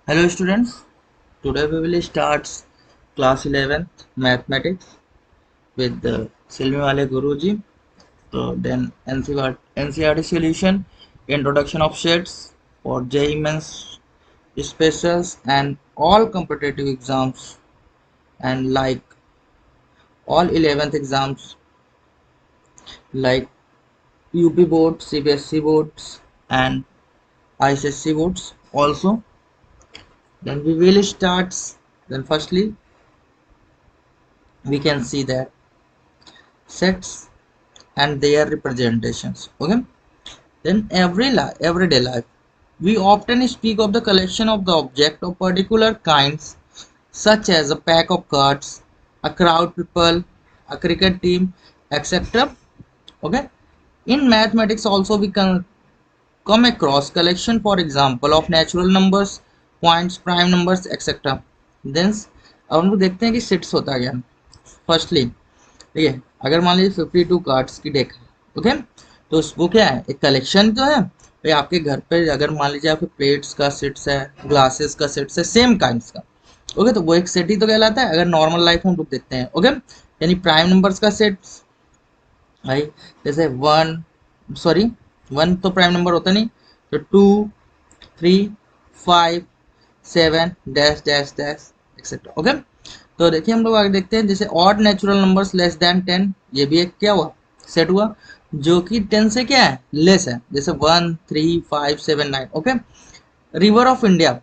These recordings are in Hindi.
Hello students, today we will start class 11th mathematics with Silvimale Guruji. So then NCERT solution, introduction of shades for JEE Mains specials and all competitive exams and like all 11th exams like UP board, CBSE boards and ICSE boards also. Then we will start. Then firstly we can see that sets and their representations. Okay, then everyday life we often speak of the collection of the object of particular kinds, such as a pack of cards, a crowd people, a cricket team, etc. Okay, in mathematics also we can come across collection, for example, of natural numbers, points, prime numbers, etc. then अब हम लोग देखते हैं कि सेट्स होता है क्या. फर्स्टली ठीक है, अगर मान लीजिए 52 कार्ड्स की डेक है. ओके, तो वो क्या है, एक कलेक्शन तो है भाई. आपके घर पे अगर मान लीजिए आपके प्लेट्स का सेट्स है, ग्लासेस का सेट्स है, सेम काइंड्स का. ओके, तो वो एक सेट ही तो कहलाता है अगर नॉर्मल लाइफ में हम लोग देखते हैं. ओके, यानी प्राइम नंबर्स का सेट्स भाई, जैसे वन, सॉरी वन तो प्राइम नंबर होता नहीं, तो 2, 3, 5, 7 dash dash dash etcetera. Okay, तो देखिए हम लोग आगे देखते हैं. जैसे odd natural numbers less than 10, ये भी एक क्या हुआ, सेट हुआ, जो कि 10 से क्या है, लेस है. जैसे 1, 3, 5, 7, 9. ओके, रिवर ऑफ इंडिया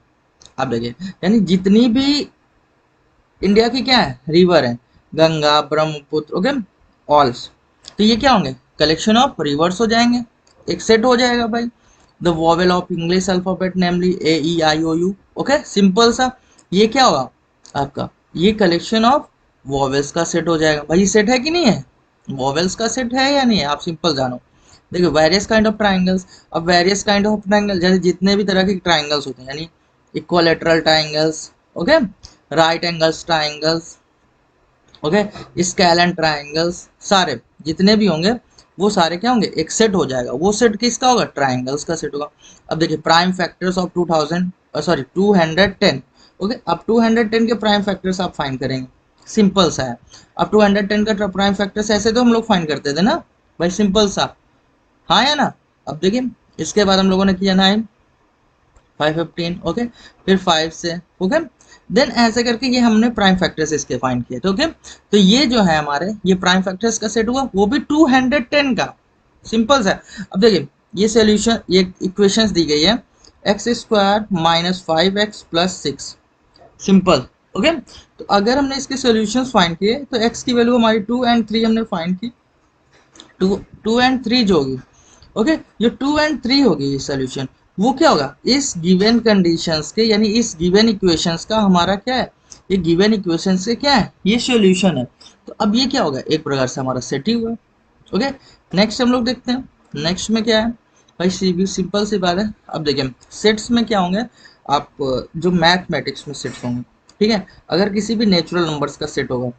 आप देखिए, यानी जितनी भी इंडिया की क्या है रिवर है, गंगा, ब्रह्मपुत्र, ओके, ऑल्स, तो ये क्या होंगे, कलेक्शन ऑफ रिवर्स हो जाएंगे, एक सेट हो जाएगा भाई. The vowel of English alphabet namely AEIOU. Okay, simple सा, ये क्या होगा आपका, ये कलेक्शन ऑफ वॉवेल्स का सेट हो जाएगा. भाई सेट है कि नहीं है, वॉवेल्स का सेट है या नहीं है, आप सिंपल जानो. देखिए वेरियस काइंड ऑफ ट्राइंगल्स, अब वेरियस काइंड ऑफ ट्राइंगल जैसे जितने भी तरह के ट्राइंगल्स होते हैं, यानी equilateral triangles, okay, right angles triangles, okay, scale and triangles, सारे जितने भी होंगे वो सारे क्या होंगे, एक सेट हो जाएगा. वो सेट किसका होगा, ट्राइंगल्स का सेट होगा. अब देखिए प्राइम फैक्टर्स ऑफ 210. ओके, अब 210 के प्राइम फैक्टर्स आप फाइंड करेंगे, सिंपल सा है. अब 210 का प्राइम फैक्टर्स ऐसे तो हम लोग फाइंड करते थे ना भाई, सिंपल सा, हाँ या ना. अब देखिए इसके बाद हम लोगों ने किया 9, 515. ओके, फिर 5 से, ओके, देन ऐसे करके ये हमने प्राइम फैक्टर्स इसके फाइंड किए थे. ओके, तो ये जो है हमारे ये प्राइम फैक्टर्स का सेट हुआ, वो भी 210 का, सिंपल सा. अब देखिए ये सोल्यूशन, ये इक्वेशंस दी गई है, x² - 5x + 6, सिंपल. ओके, तो अगर हमने इसके सॉल्यूशंस फाइंड किए तो x की वैल्यू हमारी 2 और 3 हमने फाइंड की. 2 और 3 जो होगी, ओके, जो 2 और 3 होगी ये सोल्यूशन, वो क्या होगा, इस गिवन कंडीशंस के, यानी इस गिवन इक्वेशंस का हमारा क्या है, ये गिवन इक्वेशंस के क्या है, ये सॉल्यूशन है. तो अब ये क्या होगा, एक प्रकार से हमारा सेट ही हुआ. ओके, नेक्स्ट हम लोग देखते हैं. नेक्स्ट में क्या है भाई, सिंपल सी बात है. अब देखिए सेट्स में क्या होंगे, आप जो मैथमेटिक्स में सेट्स होंगे, ठीक है, अगर किसी भी नेचुरल नंबर्स का सेट होगा,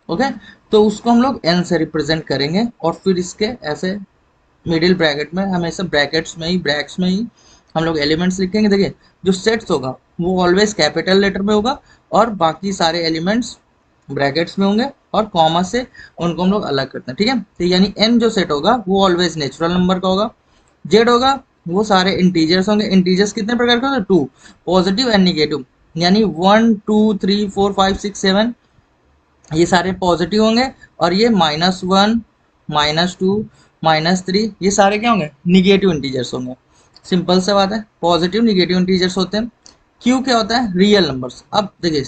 ओके, तो उसको हम लोग n से रिप्रेजेंट करेंगे और फिर इसके ऐसे मिडिल ब्रैकेट में, हमेशा ब्रैकेट्स में ही, ब्रैक्स में ही हम लोग एलिमेंट्स लिखेंगे. देखिए जो सेट्स होगा वो ऑलवेज कैपिटल लेटर में होगा और बाकी सारे एलिमेंट्स ब्रैकेट्स में होंगे और कॉमा से उनको हम लोग अलग करते हैं. ठीक है, तो यानी n जो सेट होगा वो ऑलवेज नेचुरल नंबर का होगा. z होगा वो सारे इंटीजर्स होंगे. इंटीजर्स कितने प्रकार के होते हैं, 2, पॉजिटिव एंड निगेटिव, यानी 1, 2, 3, 4, 5, 6, 7 ये सारे पॉजिटिव होंगे और ये -1, -2, -3 ये सारे क्या होंगे, निगेटिव इंटीजर्स होंगे. सिंपल सा बात है, पॉजिटिव निगेटिव इंटीजर्स होते हैं. क्यू क्या होता है, रियल नंबर्स. अब देखिए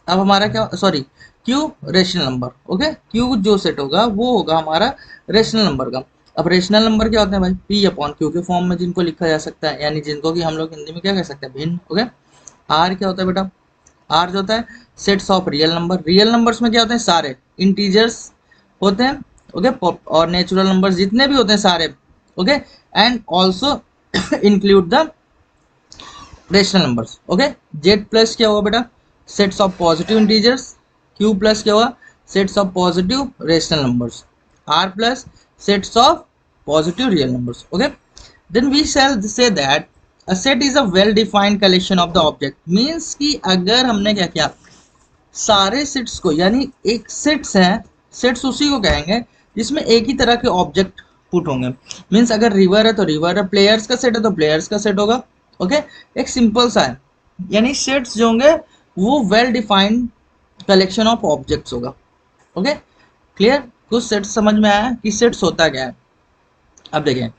अब हमारा क्या, sorry, Q rational number. Okay, Q जो सेट होगा वो होगा हमारा रेशनल नंबर का. अब रेशनल नंबर क्या होते हैं भाई, P/Q के फॉर्म में जिनको लिखा जा सकता है, यानी जिनको कि हम लोग हिंदी में क्या कह सकते हैं, भिन्न. ओके, आर क्या होता है बेटा, आर जो होता है sets of real number. Real numbers में क्या होते हैं, सारे इंटीजर्स होते हैं. ओके, और नेचुरल नंबर्स जितने भी होते हैं सारे. Okay, and also include the rational numbers. Okay, Z plus क्या हुआ बेटा, sets of positive integers. Q plus क्या हुआ, sets of positive rational numbers. R plus sets of positive real numbers. Okay, then we shall say that a set is a well defined collection of the object, means कि अगर हमने क्या किया, सारे सेट्स को, यानी एक सेट्स है, सेट्स उसी को कहेंगे जिसमें एक ही तरह के ऑब्जेक्ट पुट होंगे। मीन्स अगर रिवर है तो रिवर है, प्लेयर्स का सेट है तो प्लेयर्स का सेट होगा। ओके, एक सिंपल सा है, यानी सेट्स जो होंगे वो well defined collection of objects होगा। Okay, clear? कुछ सेट्स समझ में आया कि सेट्स होता क्या है? अब देखिए,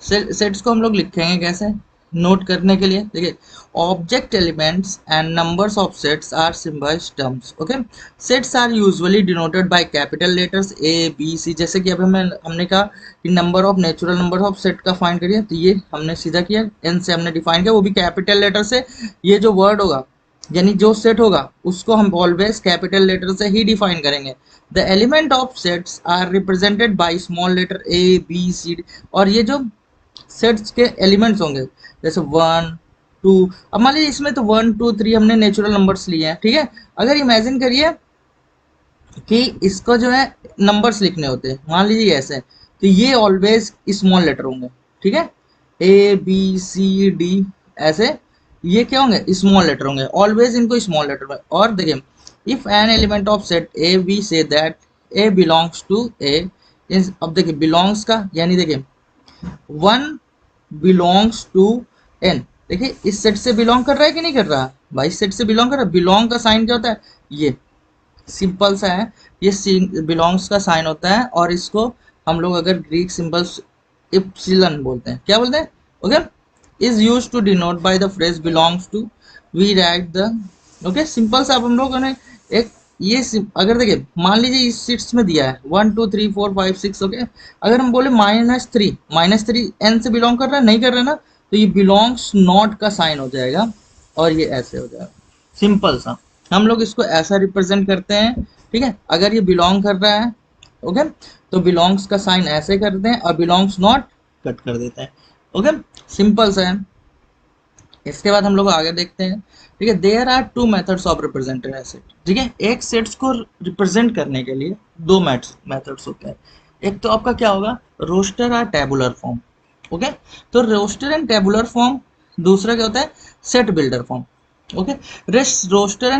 सेट्स को हम लोग लिखेंगे कैसे, नोट करने के लिए देखिए, object elements and numbers of sets are symbols terms. Okay, sets are usually denoted by capital letters A B C, जैसे कि अभी हमने कहा कि number of natural number of set का फाइंड करिए, तो ये हमने सीधा किया, एन से हमने डिफाइन किया, वो भी कैपिटल लेटर से। ये जो वर्ड होगा, यानी जो सेट होगा, उसको हम ऑलवेज कैपिटल लेटर से ही डिफाइन करेंगे। The element of sets are represented by small letter A B C, और ये जो सेट्स के एलिमेंट्स होंगे, जैसे 1 2, अब मान लीजिए इसमें तो 1 2 3 हमने नेचुरल नंबर्स लिए हैं, ठीक है। अगर इमेजिन करिए कि इसको जो है नंबर्स लिखने होते हैं, मान लीजिए ऐसे, तो ये ऑलवेज स्मॉल लेटर होंगे, ठीक है, ए बी सी डी ऐसे, ये क्या होंगे, स्मॉल लेटर होंगे, ऑलवेज इनको स्मॉल लेटर में। और देखिए, if an element of set A we say that A belongs to A, अब देखिए बिलोंग्स का, यानी देखिए 1 बिलोंग्स टू एन, देखिए इस सेट से बिलोंग कर रहा है कि नहीं कर रहा भाई, सेट से बिलोंग कर रहा है। बिलोंग का साइन क्या होता है, ये सिंपल सा है, ये बिलोंग्स का साइन होता है, और इसको हम लोग अगर ग्रीक सिंबल्स इप्सिलन बोलते हैं, क्या बोलते हैं, okay, is use to denote by the phrase belongs to, we write the, okay, simple सा। अब हम लोगों ने एक ये अगर देखिए मान लीजिए इस सीट्स में दिया है 1 2 3 4 5 6, ओके, अगर हम बोले -3 एन से बिलोंग कर रहा है, नहीं कर रहा है ना, तो ये बिलोंग्स नॉट का साइन हो जाएगा, और ये ऐसे हो जाएगा, सिंपल सा। हम लोग इसको ऐसा रिप्रेजेंट करते हैं, ठीक है। अगर ये बिलोंग कर रहा है, ओके, तो बिलोंग्स का साइन ऐसे करते हैं, और बिलोंग्स नॉट कट कर देते हैं। ओके, सिंपल सा है। इसके बाद हम लोग आगे देखते हैं, ठीक है। There are 2 methods of representing a set, ठीक है। एक सेट्स को रिप्रेजेंट करने के लिए 2 मेथड्स होते हैं। एक तो आपका क्या होगा, रोस्टर और टेबुलर फॉर्म, ओके। तो रोस्टर एंड टेबुलर फॉर्म, दूसरा क्या होता है, set builder form, okay. Roster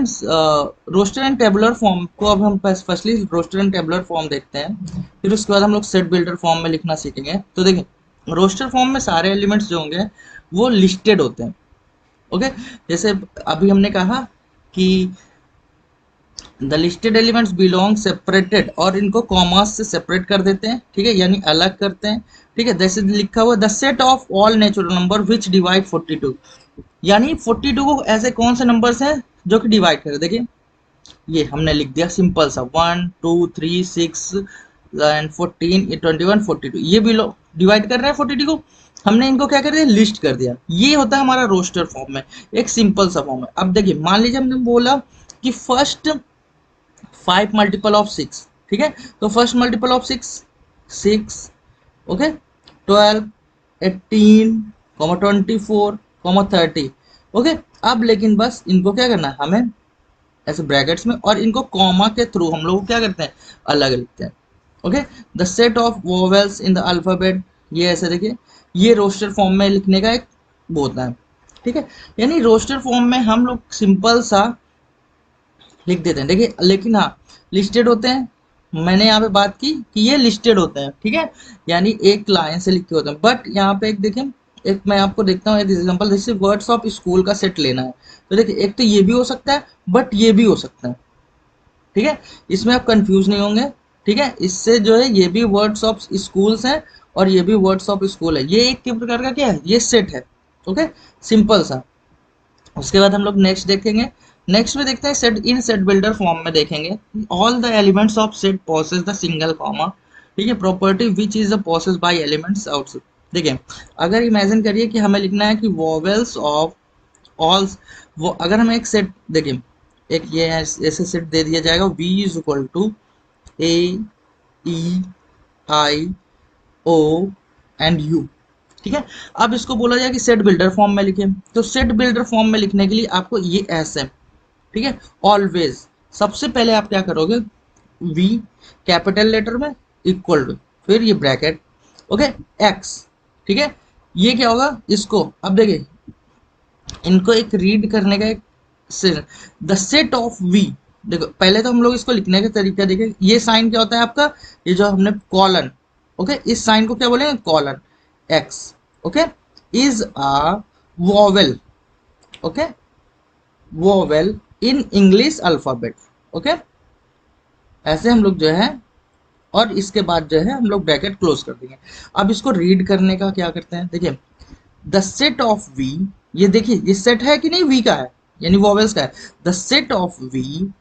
and tabular form को अब हम firstly roster and tabular form देखते हैं, फिर उसके बाद हम लोग सेट बिल्डर फॉर्म में लिखना सीखेंगे। तो देखिए, रोस्टर फॉर्म में सारे एलिमेंट्स जो होंगे वो लिस्टेड होते हैं, ओके। जैसे अभी हमने कहा कि the listed elements belong separated, और इनको कॉमास से सेपरेट कर देते हैं, ठीक है, यानी अलग करते हैं, ठीक है। जैसे लिखा हुआ the set of all natural number which divide 42, यानी 42 को ऐसे कौन से नंबर्स हैं जो कि डिवाइड करें। देखिए ये हमने लिख दिया सिंपल सा, 1 2 3 6 एंड 14 21 42, ये बिलो डिवाइड कर रहे हैं 42 को, हमने इनको क्या कर दिया, लिस्ट कर दिया। ये होता है हमारा रोस्टर फॉर्म में, एक सिंपल सा फॉर्म है। अब देखिए मान लीजिए हमने बोला कि फर्स्ट 5 मल्टीपल ऑफ 6, ठीक है, तो first multiple of 6, okay, 12 18 24 30, okay. अब लेकिन बस इनको क्या करना है, हमें ऐसे ब्रैकेट्स में, और इनको कॉमा के थ्रू हम लोग क्या करते हैं, अलग लिखते हैं, okay. The set of vowels in the alphabet, ये ऐसे देखिए, ये रोस्टर फॉर्म में लिखने का एक वो होता है, ठीक है। यानी रोस्टर फॉर्म में हम लोग सिंपल सा लिख देते हैं, देखिए, लेकिन हाँ लिस्टेड होते हैं, मैंने यहाँ पे बात की कि ये लिस्टेड होते हैं, ठीक है, यानी एक लाइन से लिखे होते हैं। बट यहाँ पे एक देखिए, एक मैं आपको देखता हूँ एक एग्जांपल, जैसे वर्ड्स ऑफ स्कूल का सेट लेना है, तो देखिए एक तो ये भी हो सकता है, बट ये भी हो सकता है, ठीक है, इसमें आप कंफ्यूज नहीं होंगे, ठीक है। इससे जो है ये भी वर्ड्स ऑफ स्कूल्स हैं, और ये भी वर्ड्स ऑफ स्कूल है, ये एक प्रकार का क्या है, ये सेट है, ओके, सिंपल सा। उसके बाद हम लोग नेक्स्ट देखेंगे, नेक्स्ट में देखते हैं set in set builder form में देखेंगे, all the elements of set possess the single comma, ठीक है, property which is the possess by elements outside. देखिए अगर इमेजिन करिए कि हमें लिखना है कि वोवेल्स ऑफ ऑल, वो अगर हम एक सेट देखिए, एक ये ऐसे सेट दे दिया जाएगा, v is equal to A E I O and U, ठीक है। अब इसको बोला जाए कि सेट बिल्डर फॉर्म में लिखें, तो सेट बिल्डर फॉर्म में लिखने के लिए आपको ये ऐसे, ठीक है, ऑलवेज सबसे पहले आप क्या करोगे, v कैपिटल लेटर में इक्वल टू, फिर ये ब्रैकेट, ओके, x, ठीक है। ये क्या होगा, इसको अब देखिए इनको एक रीड करने का एक द सेट ऑफ वी। देखो पहले तो हम लोग इसको लिखने का तरीका देखें। ये साइन क्या होता है आपका, ये जो हमने कॉलन, ओके, इस साइन को क्या बोलेंगे, colon x, okay, is a vowel, okay, vowel in English alphabet, okay, ऐसे हम लोग जो है, और इसके बाद जो है हम लोग ब्रैकेट क्लोज कर देंगे। अब इसको रीड करने का क्या करते हैं, देखिए द सेट ऑफ वी, ये देखिए ये सेट है कि नहीं, वी का है यानी वॉवेल्स का है। The set of V,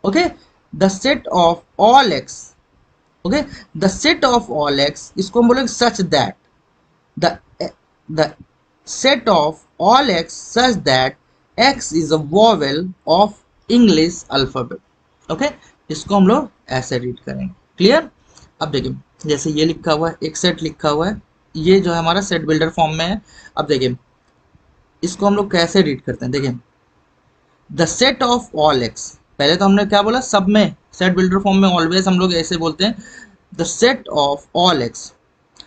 okay, the set of all X, okay, the set of all X, इसको हम बोलेंगे such that the the set of all X such that X is a vowel of English alphabet, okay, इसको हम लोग ऐसे रीड करेंगे। क्लियर। अब देखिए जैसे ये लिखा हुआ है, एक सेट लिखा हुआ है, ये जो है हमारा सेट बिल्डर फॉर्म में है। अब देखिए इसको हम लोग कैसे रीड करते हैं, देखिए the set of all x, पहले तो हमने क्या बोला, सब में सेट बिल्डर फॉर्म में ऑलवेज हम लोग ऐसे बोलते हैं, the set of all X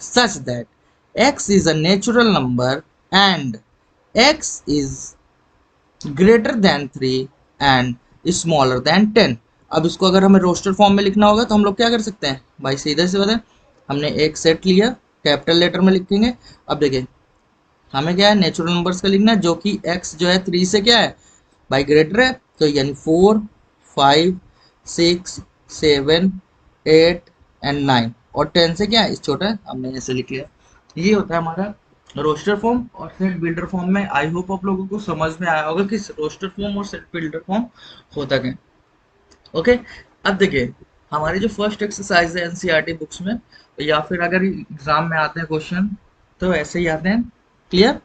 such that X is a natural number and X is greater than 3 and smaller than 10। अब इसको अगर हमें रोस्टर फॉर्म में लिखना होगा तो हम लोग क्या कर सकते हैं भाई, सीधे से बताएं, हमने एक सेट लिया, कैपिटल लेटर में लिखेंगे। अब देखिए हमें क्या है, नेचुरल नंबर्स का लिखना है, जो कि x जो है 3 से क्या है भाई ग्रेटर है, तो यानी 4 5 6 7 8 एंड 9, और 10 से क्या है इस छोटा है, हमने ऐसे लिख लिया। ये होता है हमारा रोस्टर फॉर्म और सेट बिल्डर फॉर्म में। आई होप आप लोगों को समझ में आया होगा कि रोस्टर फॉर्म और सेट बिल्डर फॉर्म होता क्या। ओके, अब देखिए हमारी जो फर्स्ट एक्सरसाइज है एनसीईआरटी बुक्स में, या फिर अगर एग्जाम में आते हैं क्वेश्चन तो ऐसे ही आते हैं। क्लियर।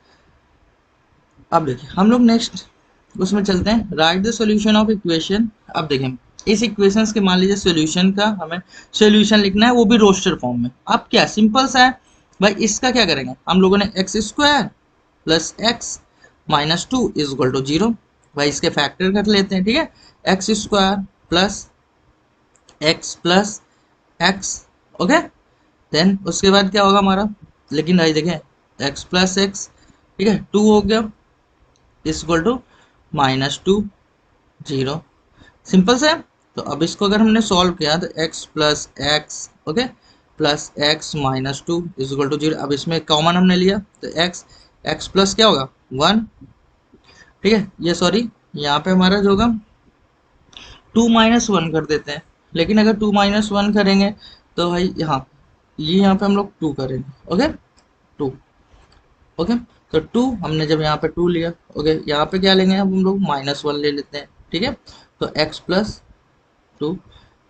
अब देखिए हम लोग नेक्स्ट उसमें चलते हैं, right the solution of equation. अब देखें इस इक्वेशंस के मान लीजिए सॉल्यूशन का हमें सॉल्यूशन लिखना है, वो भी रोस्टर फॉर्म में। अब क्या सिंपल सा है भाई, इसका क्या करेंगे हम लोगों ने, X square plus X minus 2 is equal to 0। भाई इसके फैक्टर कर लेते हैं, ठीक है, X square plus X plus X, okay, then उसके बाद क्या होगा हमारा, लेकिन भाई देखें एक्स प्लस एक्स, ठीक है, 2 हो गया is equal to minus 2 0। Simple से। तो अब इसको अगर हमने सॉल्व किया तो x plus X, okay, plus X minus 2 is equal to 0। अब इसमें कॉमन हमने लिया तो x प्लस क्या होगा 1, ठीक है, ये सॉरी यहाँ पे हमारा जो होगा 2 माइनस 1 कर देते हैं, लेकिन अगर 2 माइनस 1 करेंगे तो भाई यहाँ पे हम लोग 2 करेंगे, ओके 2, ओके, तो 2 हमने जब यहाँ पे 2 लिया, ओके, यहाँ पे क्या लेंगे अब हम लोग माइनस 1 ले लेते हैं, ठीक है, तो x प्लस 2।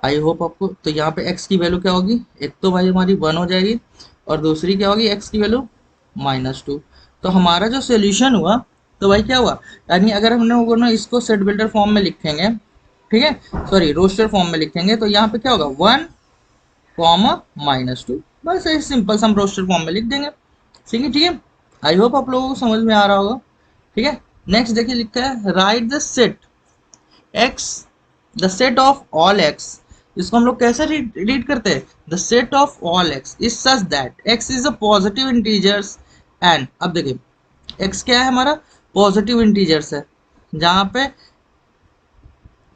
आई होप आपको, तो यहाँ पे x की वैल्यू क्या होगी, एक तो भाई हमारी 1 हो जाएगी और दूसरी क्या होगी x की वैल्यू माइनस 2। तो हमारा जो सोल्यूशन हुआ, तो भाई क्या हुआ, यानी अगर हमने वो ना इसको सेट बिल्डर फॉर्म में लिखेंगे, ठीक है, सॉरी रोस्टर फॉर्म में लिखेंगे, तो यहाँ पे क्या होगा 1 कॉमा माइनस 2, बस ऐसे सिंपल सा हम रोस्टर फॉर्म में लिख देंगे। ठीक है, ठीक है, आई होप आप लोगों को समझ में आ रहा होगा। ठीक है, नेक्स्ट देखिए लिखा है right the set x, the set of all X. इसको हम लोग कैसे रीड करते हैं, the set of all x is such that X is a positive integers and, अब देखिए एक्स क्या है हमारा, पॉजिटिव इंटीजर्स है, जहां पे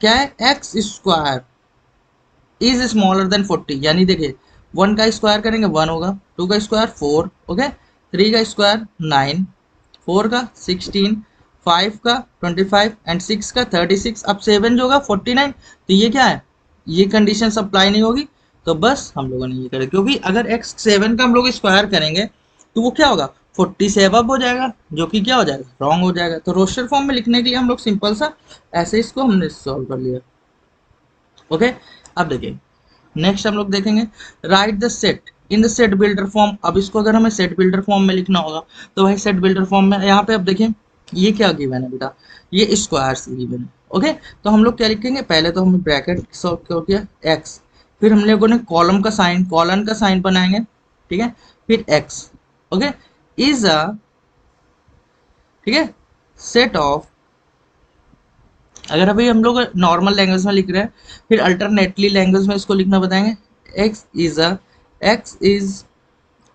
क्या है X square is smaller than 40, यानी देखिए 1 का स्क्वायर करेंगे 1 होगा, 2 का स्क्वायर 4, ओके, 3 का स्क्वायर 9, 4 का 16, 5 का 25 एंड 6 का 36, अब 7 जो होगा 49। तो ये क्या है, ये कंडीशन अप्लाई नहीं होगी, तो बस हम लोगों ने ये करें, क्योंकि अगर x 7 का हम लोग स्क्वायर करेंगे तो वो क्या होगा 40 से अब हो जाएगा, जो कि क्या हो जाएगा रॉन्ग हो जाएगा। तो रोस्टर फॉर्म में लिखने के लिए हम लोग सिंपल सा ऐसे इसको हमने सॉल्व कर लिया। ओके, अब देखिए नेक्स्ट हम लोग देखेंगे right the set in the set builder form. अब इसको अगर हमें सेट बिल्डर फॉर्म में लिखना होगा तो भाई सेट बिल्डर फॉर्म में यहाँ पे अब देखिए ये क्या गिवन है बेटा, ये स्क्वायर्स गिवन है। ओके, तो हम लोग क्या लिखेंगे, पहले तो हमने ब्रैकेट सॉल्व किया एक्स, फिर हम लोगों ने कॉलम का साइन, कॉलन का साइन बनाएंगे, ठीक है, फिर एक्स, ओके, इज अ, ठीक है, सेट ऑफ, अगर अभी हम लोग नॉर्मल लैंग्वेज में लिख रहे हैं, फिर अल्टरनेटली लैंग्वेज में इसको लिखना बताएंगे, X is a, X is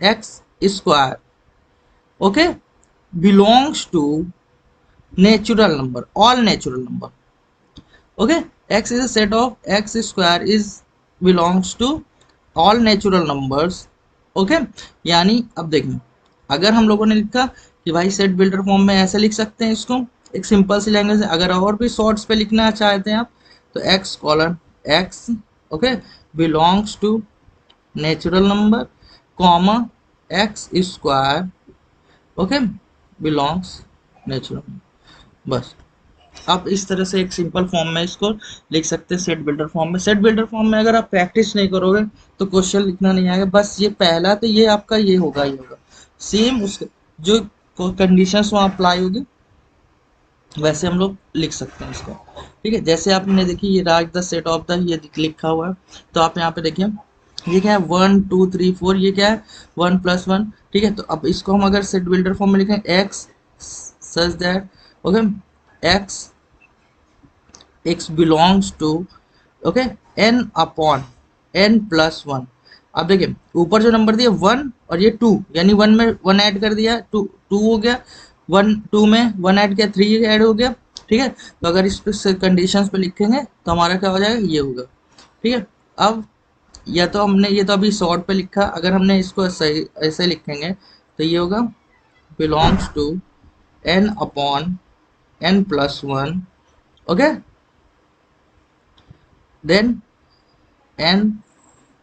X square, okay, belongs to natural number, all natural number. Okay, x is a set of x square is belongs to all natural numbers. Okay यानी अब देखें, अगर हम लोगों ने लिखा कि भाई सेट बिल्डर फॉर्म में ऐसे लिख सकते हैं इसको एक सिंपल सी लैंग्वेज है। अगर और भी शॉर्ट्स पे लिखना चाहते हैं आप तो x colon x okay belongs to natural number comma x square okay belongs natural, बस। आप इस तरह से एक सिंपल फॉर्म में इसको लिख सकते हैं सेट बिल्डर फॉर्म में। सेट बिल्डर फॉर्म में अगर आप प्रैक्टिस नहीं करोगे तो क्वेश्चन लिखना नहीं आएगा। बस ये पहला तो ये आपका ये होगा, ये होगा सेम उसके जो कंडीशंस वहाँ अप्लाई होगी वैसे हम लोग लिख सकते हैं इसको। ठीक है, जैसे आपने देखिए ये राज द सेट ऑफ द ये लिखा हुआ है, तो आप यहाँ पे देखिए ये क्या है 1 2 3 4, ये क्या है 1 + 1। ठीक है, तो अब इसको हम अगर सेट बिल्डर फॉर्म में लिखें x such that okay x belongs to okay n upon n + 1। अब देखिए ऊपर जो नंबर दिया 1 और ये 2, यानी 1 में 1 ऐड कर दिया 2 2 हो गया, 1 2 में 1 ऐड किया 3 ऐड हो गया। ठीक है, तो अगर इस पे कंडीशंस पे लिखेंगे तो हमारा क्या हो जाएगा, ये होगा। ठीक है, अब या तो हमने ये तो अभी शॉर्ट पे लिखा, अगर हमने इसको ऐसे ऐसे लिखेंगे तो ये होगा belongs to n upon n + 1 okay then n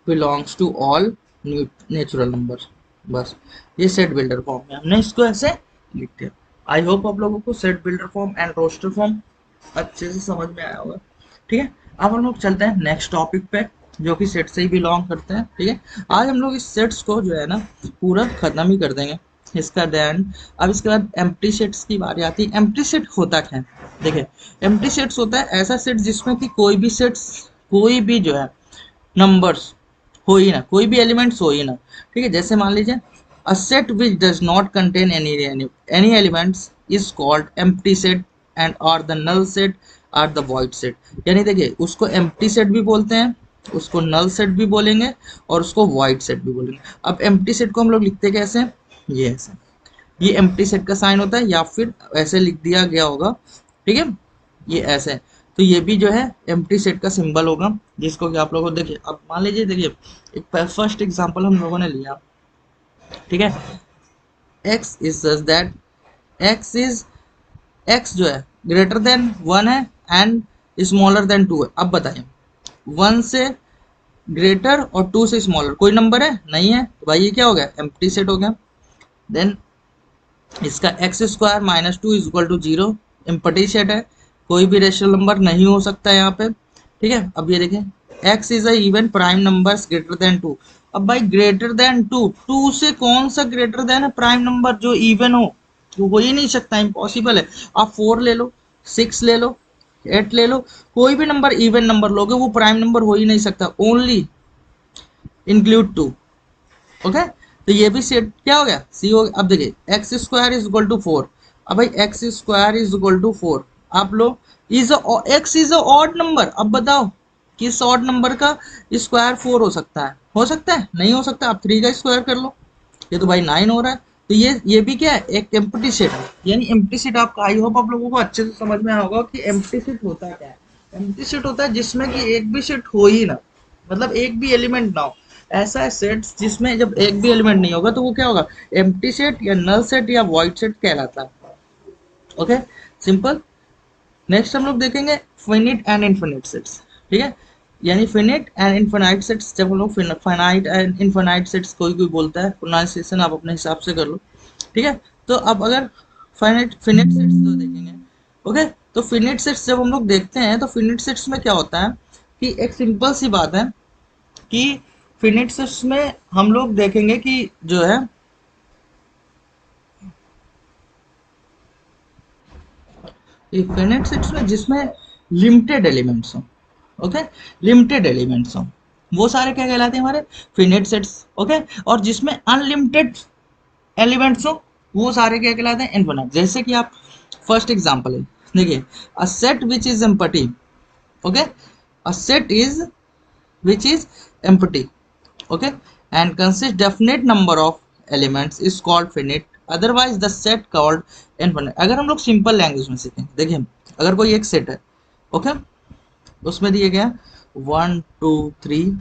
belongs to all natural number. बस ये सेट बिल्डर फॉर्म में हमने इसको ऐसे लिख दिया। आई होप आप लोगों को set builder form and roster form अच्छे से समझ में आया होगा। ठीक है, अब हम लोग चलते हैं नेक्स्ट टॉपिक पे जो कि सेट से ही बिलोंग करते हैं। ठीक है, आज हम लोग इस सेट्स को जो है ना पूरा खत्म ही कर देंगे इसका देन। अब इसके बाद एम्प्टी सेट्स की बारी आती है। एम्प्टी सेट होता क्या है, देखिए एम्प्टी सेट्स होता है ऐसा सेट जिसमें कि कोई भी सेट्स कोई भी जो है नंबर्स हो ही ना, कोई भी एलिमेंट्स हो ही ना। ठीक है, जैसे मान लीजिए a set which does not contain any elements is called empty set and or the null set or the void set. यानी देखिए उसको एम्प्टी सेट भी बोलते हैं, उसको नल सेट भी बोलेंगे और उसको वॉइड सेट भी बोलेंगे। अब एम्प्टी सेट को हम लोग लिखते कैसे, ये ऐसे, ये एम्प्टी सेट का साइन होता है या फिर ऐसे लिख दिया गया होगा। ठीक है, ये ऐसे, तो ये भी जो है एम्प्टी सेट का सिंबल होगा जिसको कि आप लोगों को देखिए। अब मान लीजिए देखिए एक फर्स्ट एग्जांपल हम लोगों ने लिया। ठीक है, x is such that x जो है ग्रेटर देन 1 है एंड स्मॉलर देन 2 है। अब बताइए 1 से ग्रेटर और 2 से स्मॉलर कोई नंबर है नहीं है, तो भाई ये क्या हो गया, एम्प्टी सेट हो गया। देन इसका x square -2 is equal to 0, empty set है, कोई भी रेशनल नंबर नहीं हो सकता यहाँ पे। ठीक है, अब ये देखें x is a even prime numbers greater than 2। अब भाई ग्रेटर देन 2, 2 से कौन सा ग्रेटर देन है प्राइम नंबर जो इवन हो ही नहीं सकता, इम्पॉसिबल है। आप 4 ले लो, 6 ले लो, 8 ले लो, कोई भी नंबर इवन नंबर लोगे वो प्राइम नंबर हो ही नहीं सकता, ओनली इंक्लूड 2। ओके, तो ये भी सेट क्या हो गया, सी हो गया। अब देखिए x square is equal to 4। अब भाई x square is equal to 4, आप लो is x is a odd number. अब बताओ किस ऑड नंबर का स्क्वायर 4 हो सकता है, हो सकता है नहीं हो सकता। आप 3 का स्क्वायर कर लो, ये तो भाई 9 हो रहा है। तो ये भी क्या है, एक एम्प्टी सेट है। यानी एम्प्टी सेट आपका आई होप आप लोगों को अच्छे से समझ में आया होगा कि एम्प्टी सेट होता क्या है। एम्प्टी सेट होता है जिसमें कि एक भी सेट हो ही ना, मतलब एक भी एलिमेंट ना हो। ऐसा है सेट्स जिसमें जब एक भी एलिमेंट नहीं होगा तो वो क्या होगा, एम्प्टी सेट या नल सेट या वॉइड सेट कहलाता है। Okay simple. नेक्स्ट हम लोग देखेंगे फिनिट एंड इनफिनिट सेट्स। ठीक है, यानी फिनिट एंड इनफिनाइट सेट्स, जब हम लोग फाइनाइट एंड इनफिनाइट सेट्स कोई बोलता है, प्रोनाउंसिएशन आप अपने हिसाब से कर लो। ठीक है, तो अब अगर फाइनाइट फिनिट सेट्स तो देखेंगे। ओके, तो फिनिट सेट्स जब हम लोग देखते हैं तो फिनिट सेट्स में क्या होता है कि एक सिंपल सी बात है कि फिनिट सेट्स में हम लोग देखेंगे कि जो है फिनिट सेट्स में जिसमें लिमिटेड एलिमेंट्स हो, ओके लिमिटेड एलिमेंट्स हो, वो सारे क्या कहलाते हैं हमारे फिनिट सेट्स। ओके, और जिसमें अनलिमिटेड एलिमेंट्स हो वो सारे क्या कहलाते हैं इनफिनिट। जैसे कि आप फर्स्ट एग्जांपल है देखिए, अ set which is empty. Okay, a set is which is empty okay and consists definite number of elements is called finite otherwise the set called infinite. अगर हम लोग सिंपल लैंग्वेज में सीखें, देखिए अगर कोई एक सेट है, ओके, उसमें दिए गया 1 2 3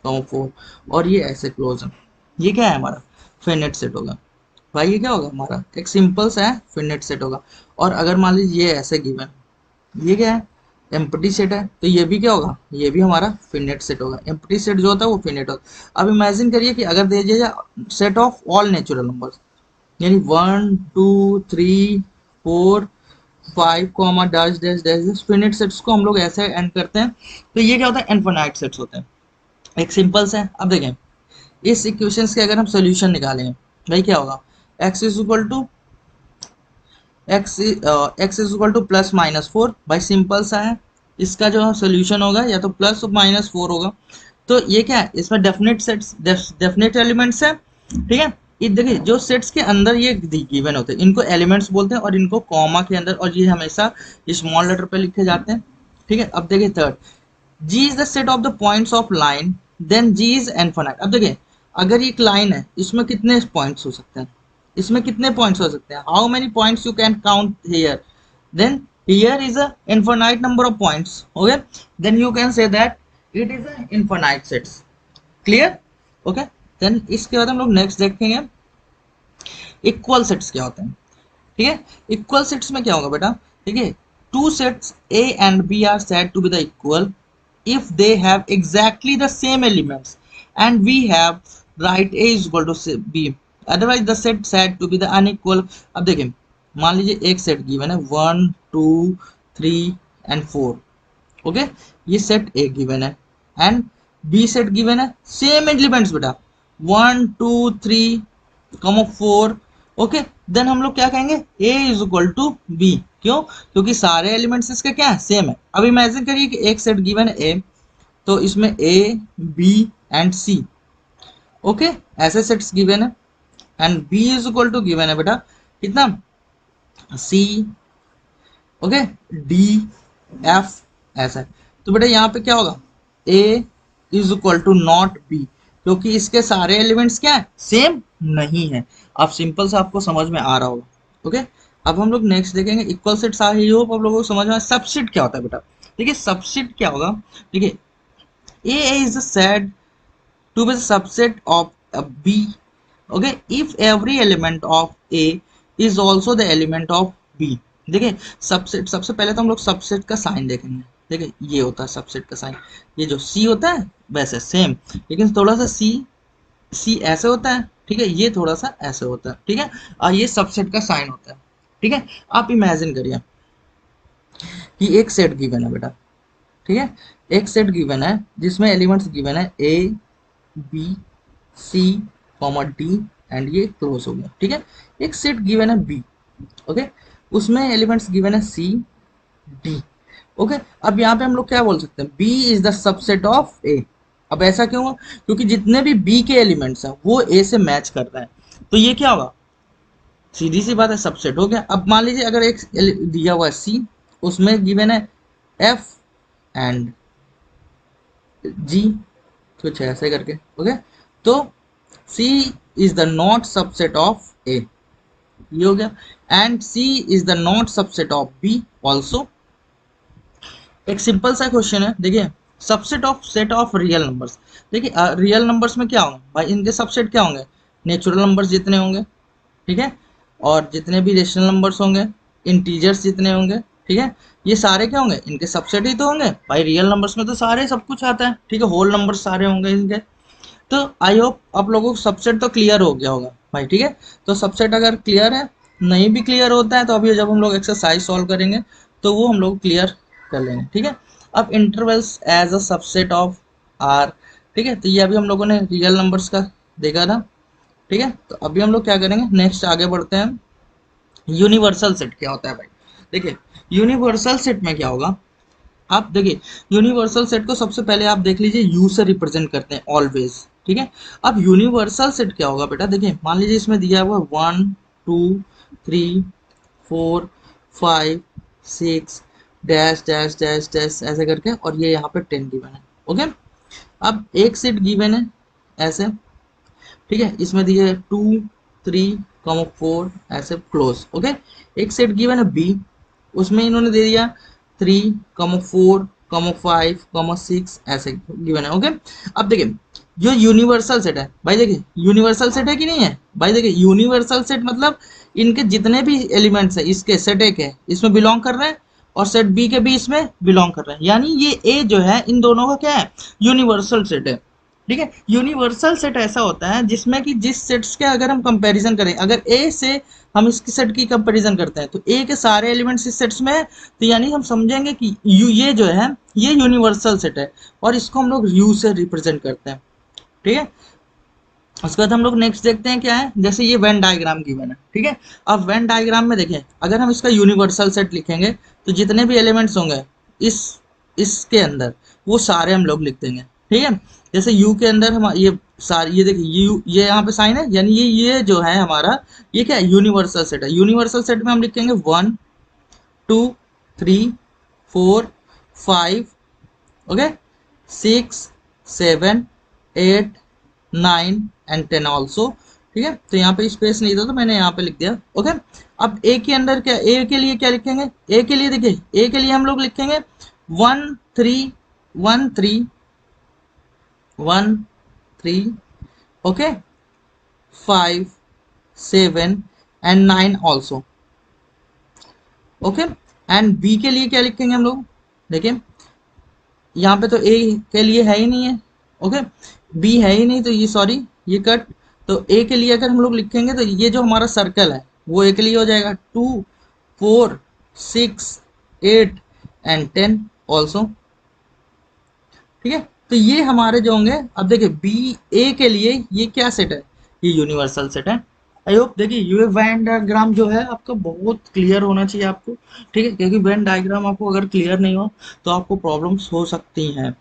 4 और ये ऐसे क्लोज है, ये क्या है हमारा फिनिट सेट होगा भाई। ये क्या होगा हमारा एक सिंपल सा है फिनिट सेट होगा। और अगर मान लीजिए ये ऐसे गिवन, ये क्या है एम्प्टी सेट है, तो ये भी क्या होगा, ये भी हमारा फिनिट सेट होगा। एम्प्टी सेट जो होता है वो फिनिट होता है। अब इमेजिन करिए कि अगर दे दिया जाए set of all natural numbers, यानी 1 2 3 4 5 comma dash dash dash, finite sets को हम लोग ऐसे एंड करते हैं, तो ये क्या होता है इनफिनाइट सेट्स होते हैं। एक सिंपल से है। अब देखें इस इक्वेशंस के अगर हम सोल्यूशन निकालेंगे, भाई क्या होगा, x is equal to X is equal to plus minus four. भाई सिंपल सा है, इसका जो सोल्यूशन होगा या तो प्लस माइनस फोर होगा। तो ये क्या है, इसमें डेफिनेट सेट्स डेफिनेट एलिमेंट्स है, ठीक है। ये देखिए जो सेट्स के अंदर ये गिवन होते हैं इनको एलिमेंट्स बोलते हैं, और इनको कॉमा के अंदर, और ये हमेशा स्मॉल लेटर पे लिखे जाते हैं, ठीक है। अब देखिए third, G is the set of the points of line, then G is infinite. अब देखिए अगर ये एक लाइन है, इसमें कितने पॉइंट्स हो सकते हैं, इसमें कितने पॉइंट्स हो सकते हैं, how many points you can count here, then here is a infinite number of points, okay, then you can say that it is a infinite sets. Clear, okay. देन इसके बाद हम लोग नेक्स्ट देखेंगे इक्वल सेट्स क्या होते हैं, ठीक है। इक्वल सेट्स में क्या होगा बेटा, ठीक है, two sets A and B are said to be the equal if they have exactly the same elements and we have write a is equal to b, otherwise the set said to be the unequal। अब देखिए मान लीजिए एक सेट गिवन है 1 2 3 एंड 4, ओके, ये सेट ए गिवन है एंड बी सेट गिवन है, सेम एलिमेंट्स बेटा 1 2 3 4, ओके। देन हम लोग क्या कहेंगे a is equal to b, क्यों, क्योंकि सारे एलिमेंट्स इसके क्या है सेम है। अब इमेजिन करिए कि एक सेट गिवन है a, तो इसमें a b एंड c, ओके, ऐसे सेट्स गिवन है and b is equal to given है बेटा कितना c, ओके, d f, ऐसा है। तो बेटा यहाँ पे क्या होगा a is equal to not b, क्योंकि इसके सारे एलिमेंट्स क्या है सेम नहीं है। अब सिंपल से आपको समझ में आ रहा होगा, ओके। अब हम लोग नेक्स्ट देखेंगे इक्वल सेट्स। आई होप आप लोगों को समझ में। सबसेट क्या होता है बेटा, देखिए सबसेट क्या होगा, देखिए A is said to be the subset of a B, okay, if every element of A is also the element of B। देखिए सबसेट, सबसे पहले तो हम लोग सबसेट का साइन देखेंगे। देखिए ये होता है सबसेट का साइन, ये जो C होता है वैसे सेम, लेकिन थोड़ा सा C ऐसे होता है, ठीक है, ये थोड़ा सा ऐसे होता है, ठीक है, और ये सबसेट का साइन होता है, ठीक है। आप इमेजिन करिए कि एक सेट गिवन है बेटा, ठीक है, एक सेट गिवन है जिसमें एलिमेंट्स गिवन है A B C comma D and ये क्लोज हो गया, ठीक है। एक सेट गिवन है बी, ओके, उसमें एलिमेंट्स गिवन है सी डी, ओके। अब यहाँ पे हम लोग क्या बोल सकते हैं, B is the subset of A. अब ऐसा क्यों, क्योंकि जितने भी बी के एलिमेंट्स हैं वो ए से मैच कर रहे हैं, तो ये क्या होगा, सीधी सी बात है सबसेट हो गया। अब मान लीजिए अगर एक दिया हुआ है सी, उसमें गिवन है एफ एंड जी, कुछ ऐसे करके, ओके, तो C is the not subset of A, ये हो गया, and C is the not subset of B also. एक सिंपल सा क्वेश्चन है, देखिए subset of set of real numbers. देखिए रियल नंबर्स में क्या होंगे भाई, इनके सबसेट क्या होंगे, नेचुरल नंबर्स जितने होंगे, ठीक है, और जितने भी रेशनल नंबर्स होंगे, इंटीजर्स जितने होंगे, ठीक है, ये सारे क्या होंगे, इनके सबसेट ही तो होंगे भाई। रियल नंबर्स में तो सारे सब कुछ आता है, ठीक है, होल नंबर सारे होंगे इनके। तो आई होप आप लोगों को सबसेट तो क्लियर हो गया होगा भाई, ठीक है। तो सबसेट अगर क्लियर है, नहीं भी क्लियर होता है तो अभी जब हम लोग एक्सरसाइज सॉल्व करेंगे तो वो हम लोग क्लियर कर लेंगे, ठीक है। अब intervals as a subset of R, ठीक है, तो ये अभी हम लोगों ने रियल नंबर्स का देखा था, ठीक है। तो अभी हम लोग क्या करेंगे, नेक्स्ट आगे बढ़ते हैं। यूनिवर्सल सेट क्या होता है भाई, देखिए यूनिवर्सल सेट में क्या होगा, आप देखिए यूनिवर्सल सेट को सबसे पहले आप देख लीजिए यू से रिप्रेजेंट करते हैं ऑलवेज, ठीक है। अब यूनिवर्सल सेट क्या होगा बेटा, देखिए मान लीजिए इसमें दिया हुआ 1 2 3 4 5 6 डैश डैश डैश डैश ऐसे करके, और ये यहाँ पे 10 गिवन है, ओके। अब एक सेट गिवन है ऐसे, ठीक है, इसमें दिए 2 3 कॉमा 4 ऐसे क्लोज। ओके, एक सेट गिवन है बी, उसमें इन्होंने दे दिया 3 कॉमा 4 कॉमा 5 कॉमा 6 ऐसे गिवन है। ओके, अब देखिए जो यूनिवर्सल सेट है भाई, देखिए यूनिवर्सल सेट है कि नहीं है भाई, देखिए यूनिवर्सल सेट मतलब इनके जितने भी एलिमेंट्स है इसके सेट ए के इसमें बिलोंग कर रहे हैं और सेट बी के भी इसमें बिलोंग कर रहे हैं, यानी ये ए जो है इन दोनों का क्या है, यूनिवर्सल सेट है। ठीक है, यूनिवर्सल सेट ऐसा होता है जिसमें कि जिस सेट्स के अगर हम कंपैरिजन करें, अगर ए से हम इसकी सेट की कंपैरिजन करते हैं तो ए के सारे एलिमेंट्स इस सेट्स में है, तो यानी हम समझेंगे कि ये जो है ये यूनिवर्सल सेट है और इसको हम लोग यू से रिप्रेजेंट करते हैं। ठीक है, उसके बाद हम लोग नेक्स्ट देखते हैं क्या है, जैसे ये वेन डायग्राम गिवन है। ठीक है, अब वेन डायग्राम में देखें अगर हम इसका यूनिवर्सल सेट लिखेंगे तो जितने भी एलिमेंट्स होंगे इस इसके अंदर वो सारे हम लोग लिख देंगे। ठीक है, जैसे यू के अंदर हम ये सारे, ये देखिए यू ये यहाँ पे साइन है, यानी ये जो है हमारा ये क्या है, यूनिवर्सल सेट है। यूनिवर्सल सेट में हम लिखेंगे 1 2 3 4 5 ओके 6 7 8 9 एंड 10 ऑल्सो। ठीक है, तो यहाँ पे स्पेस नहीं था तो मैंने यहाँ पे लिख दिया। ओके, अब ए के अंदर क्या, ए के लिए क्या लिखेंगे, ए के लिए देखिए ए के लिए हम लोग लिखेंगे 1 3 1 3 1 3 okay 5 7 and 9 also. Okay, and B के लिए क्या लिखेंगे हम लोग, देखिए यहाँ पे तो ए के लिए है ही नहीं है। ओके, बी है ही नहीं तो ये सॉरी ये कट, तो ए के लिए अगर हम लोग लिखेंगे तो ये जो हमारा सर्कल है वो ए के लिए हो जाएगा 2 4 6 8 एंड 10 ऑल्सो। ठीक है, तो ये हमारे जो होंगे, अब देखिए बी ए के लिए ये क्या सेट है, ये यूनिवर्सल सेट है। आई होप देखिए ये वेन डायग्राम जो है आपका बहुत क्लियर होना चाहिए आपको। ठीक है, क्योंकि वेन डायग्राम आपको अगर क्लियर नहीं हो तो आपको प्रॉब्लम्स हो सकती हैं।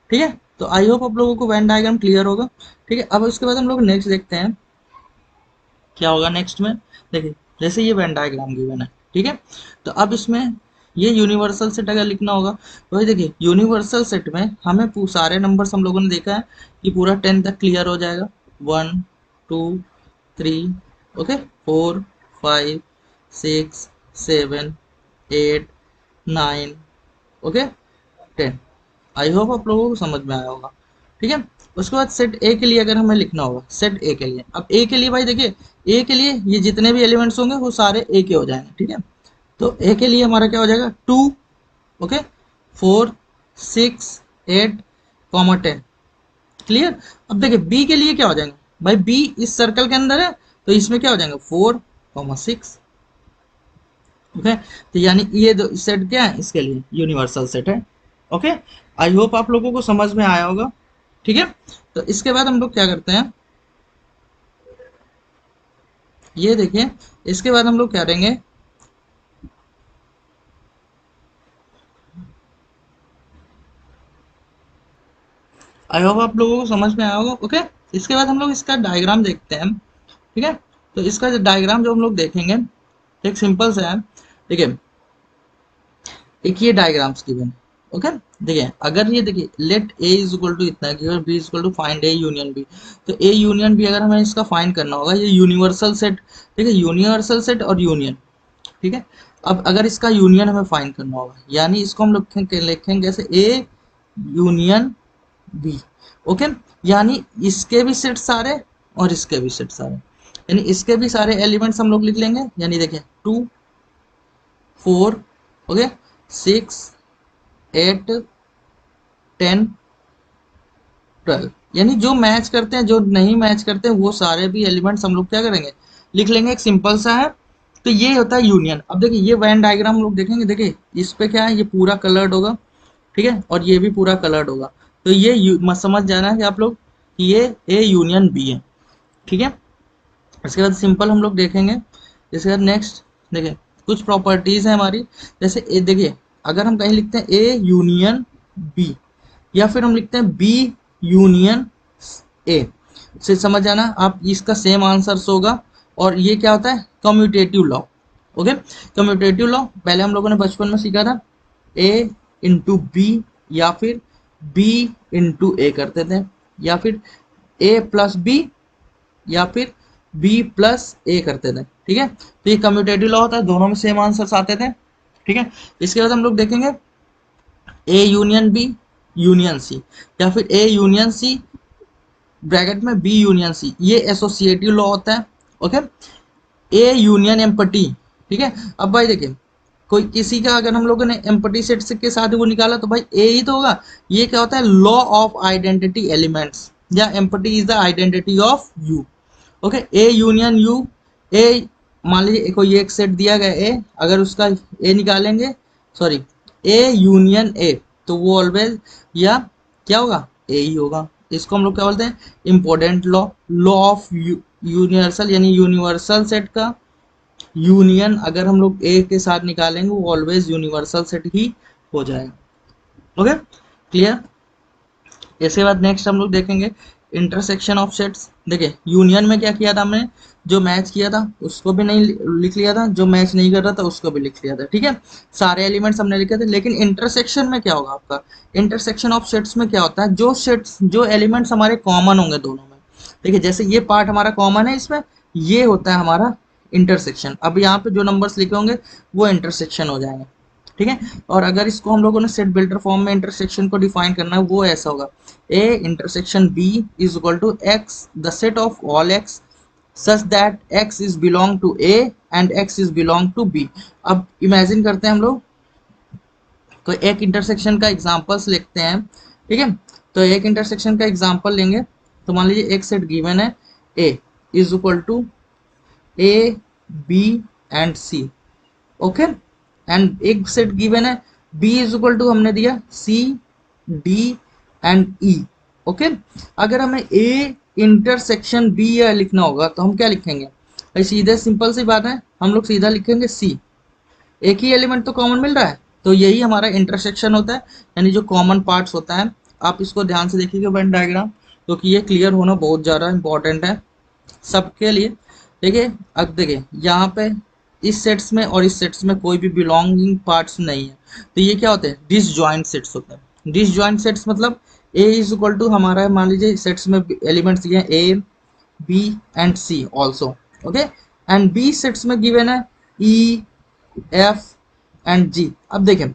ठीक है, तो आई होप आप लोगों को वेन डायग्राम क्लियर होगा। ठीक है, अब उसके बाद हम लोग नेक्स्ट देखते हैं क्या होगा नेक्स्ट में। देखिए जैसे ये वेन डायग्राम गिवन है, ठीक है, तो अब इसमें ये यूनिवर्सल सेट अगर लिखना होगा तो ये देखिए यूनिवर्सल सेट में हमें सारे नंबर्स हम लोगों ने देखा है कि पूरा 10 तक क्लियर हो जाएगा, 1 2 3 ओके 4 5 6 7 8 9 ओके 10। आई होप आप लोगों को समझ में आया होगा। ठीक है, उसके बाद सेट ए के लिए अगर हमें लिखना होगा, सेट ए के लिए, अब ए के लिए भाई देखिए ए के लिए ये जितने भी एलिमेंट्स होंगे वो सारे ए के हो जाएंगे। ठीक है, तो ए के लिए हमारा क्या हो जाएगा 2 ओके 4 6 8 कॉमा 10 क्लियर। अब देखिए बी के लिए क्या हो जाएंगे भाई, बी इस सर्कल के अंदर है तो इसमें क्या हो जाएंगे 4 कॉमा 6 ओके, तो यानी ये सेट क्या है इसके लिए यूनिवर्सल सेट है। ओके, आई होप आप लोगों को समझ में आया होगा। ठीक है, तो इसके बाद हम लोग क्या करते हैं, ये देखिए इसके बाद हम लोग क्या करेंगे, आई होप आप लोगों को समझ में आया होगा। ओके, इसके बाद हम लोग इसका डायग्राम देखते हैं। ठीक है, तो इसका जो डायग्राम जो हम लोग देखेंगे एक सिंपल सा है। देखिए एक ये डायग्राम्स गिवन। ओके, देखिए अगर ये देखिए let A is equal to इतना है, B is equal to find A union B, तो ए यूनियन बी अगर हमें इसका फाइंड करना होगा, ये यूनिवर्सल सेट, ठीक है यूनिवर्सल सेट और यूनियन। ठीक है, अब अगर इसका यूनियन हमें फाइंड करना होगा, यानी इसको हम लोग लिखेंगे जैसे ए यूनियन बी। ओके, यानी इसके भी सेट सारे और इसके भी सेट सारे, यानी इसके भी सारे एलिमेंट्स हम लोग लिख लेंगे, यानी देखिए 2 4 ओके 6 8 10 12, यानी जो मैच करते हैं जो नहीं मैच करते हैं वो सारे भी एलिमेंट्स हम लोग क्या करेंगे लिख लेंगे, एक सिंपल सा है। तो ये होता है यूनियन। अब देखिए ये वेन डायग्राम हम लोग देखेंगे, देखिए इस पे क्या है, ये पूरा कलर्ड होगा, ठीक है, और ये भी पूरा कलर्ड होगा, तो ये मत समझ जाना है कि आप लोग कि ये ए यूनियन बी है। ठीक है, इसके बाद सिंपल हम लोग देखेंगे। इसके बाद नेक्स्ट देखिए कुछ प्रॉपर्टीज है हमारी, जैसे ए देखिए अगर हम कहीं लिखते हैं ए यूनियन बी या फिर हम लिखते हैं बी यूनियन ए, से समझ जाना आप इसका सेम आंसर्स होगा। और ये क्या होता है commutative law. Okay, commutative law पहले हम लोगों ने बचपन में सीखा था, ए इंटू बी या फिर बी इंटू ए करते थे, या फिर ए प्लस बी या फिर बी प्लस ए करते थे, ठीक है। तो ये कम्यूटेटिव लॉ होता है, दोनों में सेम आंसर्स आते थे, ठीक है। इसके बाद हम लोग देखेंगे A union B union C, या फिर ए यूनियन सी ब्रैकेट में बी यूनियन सी, ये एसोसिएटिव लॉ होता है, ओके। ए यूनियन एम्पटी, ठीक है। अब भाई देखिए, कोई किसी का अगर हम लोगों ने एम्पटी सेट के साथ वो निकाला तो भाई ए ही तो होगा। ये क्या होता है, लॉ ऑफ आइडेंटिटी एलिमेंट्स, या empty is the identity of U, okay. A union U, A मान लीजिए कोई एक सेट दिया गया ए, अगर उसका ए निकालेंगे, सॉरी ए यूनियन ए, तो वो ऑलवेज या क्या होगा, ए ही होगा। इसको हम लोग क्या बोलते हैं, important law, law of universal, यानी यूनिवर्सल सेट का यूनियन अगर हम लोग ए के साथ निकालेंगे वो ऑलवेज यूनिवर्सल सेट ही हो जाएगा, ओके क्लियर। इसके बाद नेक्स्ट हम लोग देखेंगे इंटरसेक्शन ऑफ सेट्स। देखिए यूनियन में क्या किया था हमने, जो मैच किया था उसको भी नहीं लिख लिया था, जो मैच नहीं कर रहा था उसको भी लिख लिया था, ठीक है। सारे एलिमेंट्स हमने लिखे थे। लेकिन इंटरसेक्शन में क्या होगा आपका, इंटरसेक्शन ऑफ सेट्स में क्या होता है, जो सेट्स जो एलिमेंट्स हमारे कॉमन होंगे दोनों में, देखिए जैसे ये पार्ट हमारा कॉमन है इसमें, ये होता है हमारा इंटरसेक्शन। अब यहाँ पे जो नंबर्स लिखे होंगे वो इंटरसेक्शन हो जाएंगे, ठीक है। और अगर इसको हम लोगों ने सेट बिल्डर फॉर्म में इंटरसेक्शन को डिफाइन करना है, वो ऐसा होगा, A intersection B is equal to X the set of all X such that X is belong to A and X is belong to B. अब इमेजिन करते हैं हम लोग, तो एक इंटरसेक्शन का एग्जांपल्स लिखते हैं, ठीक है। तो एक इंटरसेक्शन का एग्जांपल लेंगे, तो मान लीजिए एक सेट गिवन है A is equal to A B and C, okay. And एक सेट गिवन है बी इज इक्वल टू हमने दिया C D and E, okay. अगर हमें ए इंटरसेक्शन बी या लिखना होगा तो हम क्या लिखेंगे भाई, सीधे सिंपल सी बात है, हम लोग सीधा लिखेंगे सी, एक ही एलिमेंट तो कॉमन मिल रहा है, तो यही हमारा इंटरसेक्शन होता है, यानी जो कॉमन पार्ट्स होता है। आप इसको ध्यान से देखिएगा वेन डायग्राम, क्योंकि ये क्लियर होना बहुत ज़्यादा इंपॉर्टेंट है सबके लिए। देखिए अब देखिए यहाँ पे इस सेट्स में और इस सेट्स में कोई भी बिलोंगिंग पार्ट्स नहीं है, तो ये क्या होते हैं, डिसजॉइंट सेट्स होते हैं। डिसजॉइंट सेट्स मतलब ए इज इक्वल टू हमारा, मान लीजिए सेट्स में एलिमेंट्स दिए हैं A B and C also, okay. And B sets में गिवन है ई एफ एंड जी। अब देखें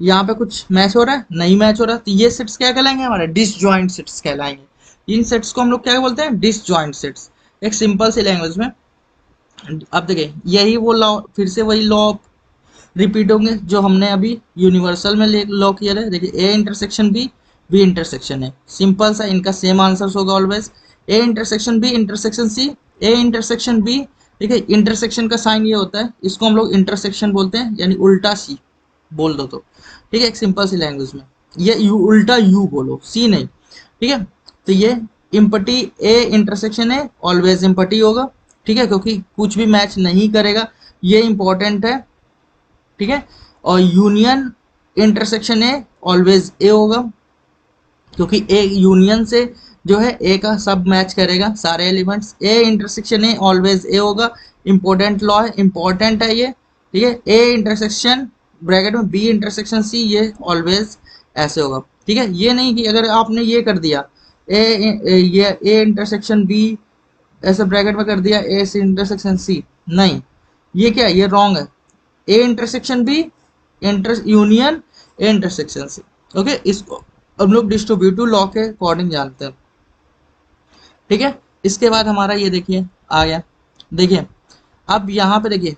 यहाँ पे कुछ मैच हो रहा है, नहीं मैच हो रहा, तो ये सेट्स क्या कहलाएंगे, हमारे डिसजॉइंट सेट्स कहलाएंगे। इन सेट्स को हम लोग क्या बोलते हैं, डिसजॉइंट सेट्स, एक सिंपल सी लैंग्वेज में। अब देखिए यही वो लॉ, फिर से वही लॉ रिपीट होंगे जो हमने अभी यूनिवर्सल में लॉ किया है। देखिए A intersection B, B intersection है, सिंपल सा, इनका सेम आंसर होगा always. A intersection B intersection C, A intersection B, ठीक है। इंटरसेक्शन का साइन ये होता है, इसको हम लोग इंटरसेक्शन बोलते हैं, यानी उल्टा सी बोल दो तो, ठीक है, एक सिंपल सी लैंग्वेज में। ये यू उल्टा यू बोलो, सी नहीं, ठीक है। तो ये इम्पटी ए इंटरसेक्शन है ऑलवेज इम्पटी होगा, ठीक है, क्योंकि कुछ भी मैच नहीं करेगा, ये इंपॉर्टेंट है, ठीक है। और union intersection a always a होगा, क्योंकि ए यूनियन से जो है ए का सब मैच करेगा सारे elements. A intersection a always a होगा, इंपॉर्टेंट लॉ है, इंपॉर्टेंट है ये, ठीक है। ए इंटरसेक्शन ब्रैकेट में बी इंटरसेक्शन सी, ये ऑलवेज ऐसे होगा, ठीक है। ये नहीं कि अगर आपने ये कर दिया ये ए इंटरसेक्शन बी ऐसे ब्रैकेट में कर दिया ए से इंटरसेक्शन सी, नहीं, ये क्या है, ये रॉन्ग है। A intersection B inter union A intersection C, okay. इसको हम लोग डिस्ट्रीब्यूटिव लॉ के अकॉर्डिंग जानते हैं, ठीक है। इसके बाद हमारा ये देखिए आ गया, देखिए अब यहाँ पे देखिए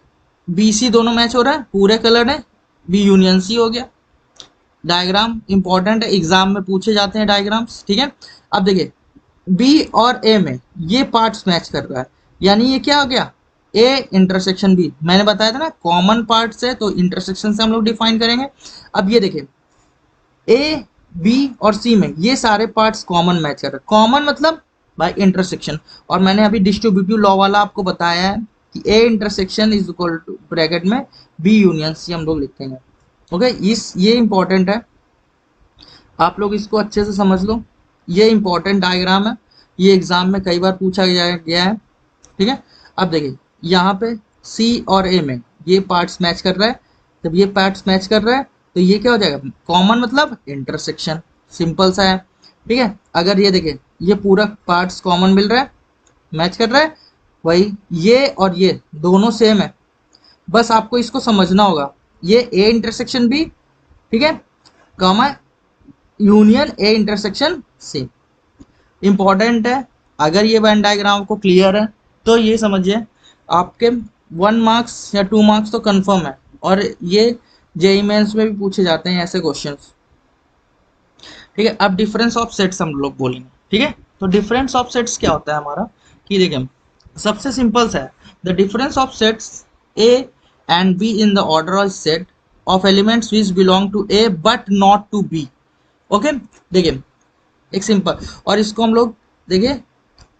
बी सी दोनों मैच हो रहा है, पूरे कलर है, बी यूनियन सी हो गया। डायग्राम इंपॉर्टेंट है, एग्जाम में पूछे जाते हैं डायग्राम्स, ठीक है। अब देखिए बी और ए में ये पार्ट्स मैच कर रहा है, यानी ये क्या हो गया, ए इंटरसेक्शन बी। मैंने बताया था ना कॉमन पार्ट्स है तो इंटरसेक्शन से हम लोग डिफाइन करेंगे। अब ये देखिए ए बी और सी में ये सारे पार्ट्स कॉमन मैच कर रहे हैं, कॉमन मतलब बाय इंटरसेक्शन। और मैंने अभी डिस्ट्रीब्यूटिव लॉ वाला आपको बताया है कि A intersection is equal to bracket में बी यूनियन सी हम लोग लिखेंगे, ओके। ये इंपॉर्टेंट है, आप लोग इसको अच्छे से समझ लो, ये इंपॉर्टेंट डायग्राम है, ये एग्जाम में कई बार पूछा गया है, ठीक है। अब देखिए यहाँ पे सी और ए में ये पार्ट्स मैच कर रहा है, जब ये पार्ट्स मैच कर रहा है तो ये क्या हो जाएगा, कॉमन मतलब इंटरसेक्शन, सिंपल सा है, ठीक है। अगर ये देखिए ये पूरा पार्ट्स कॉमन मिल रहा है, मैच कर रहा है, वही ये और ये दोनों सेम है, बस आपको इसको समझना होगा। ये ए इंटरसेक्शन बी, ठीक है, comma union A intersection C, important है। अगर ये वेन डायग्राम आपको क्लियर है तो ये समझिए आपके 1 मार्क्स या 2 मार्क्स तो कंफर्म है, और ये जेई मेंस में भी पूछे जाते हैं ऐसे क्वेश्चंस, ठीक है। अब डिफरेंस ऑफ सेट्स हम लोग बोलेंगे, ठीक है। तो डिफरेंस ऑफ सेट्स क्या होता है हमारा, कि देखिए सबसे सिंपल सा है, the difference of sets A and B in the order of set of elements which belong to A but not to B. Okay, देखिए एक सिंपल, और इसको हम लोग देखिए